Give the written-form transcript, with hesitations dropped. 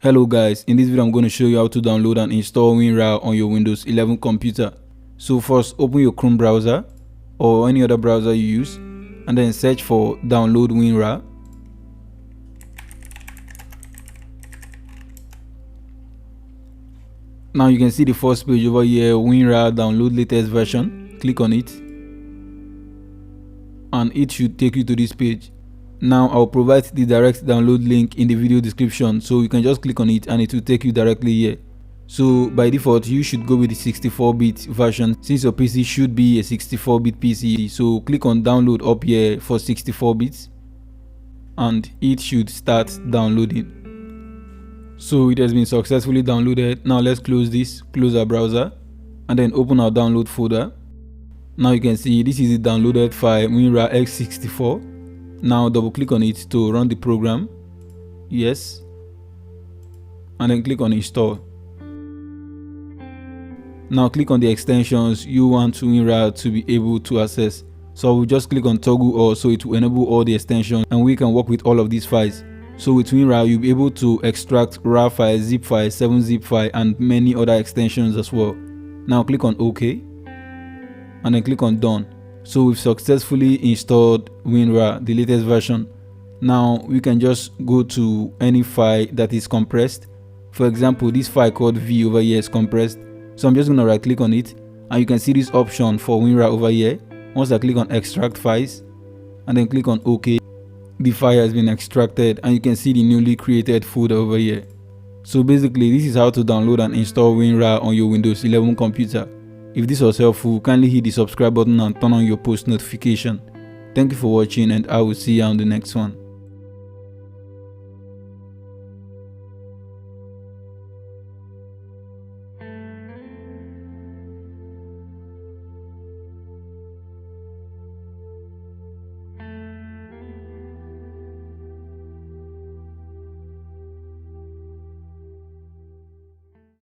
Hello guys, in this video I'm going to show you how to download and install WinRAR on your Windows 11 computer. So first, open your Chrome browser or any other browser you use and then search for download WinRAR. Now you can see the first page over here, WinRAR download latest version. Click on it and it should take you to this page. Now I'll provide the direct download link in the video description, so you can just click on it and it will take you directly here. So by default you should go with the 64-bit version since your PC should be a 64-bit PC. So click on download up here for 64 bits and it should start downloading. So it has been successfully downloaded. Now let's close this, close our browser and then open our download folder. Now you can see this is the downloaded file WinRAR x64. Now double click on it to run the program. Yes. And then click on install. Now click on the extensions you want WinRAR to be able to access. So I will just click on toggle all, so it will enable all the extensions and we can work with all of these files. So with WinRAR you'll be able to extract RAR file, zip file, 7-zip file and many other extensions as well. Now click on OK and then click on done. So we've successfully installed WinRAR, the latest version. Now we can just go to any file that is compressed. For example, this file called V over here is compressed. So I'm just going to right click on it and you can see this option for WinRAR over here. Once I click on extract files and then click on OK, the file has been extracted and you can see the newly created folder over here. So basically this is how to download and install WinRAR on your Windows 11 computer. If this was helpful, kindly hit the subscribe button and turn on your post notification. Thank you for watching and I will see you on the next one.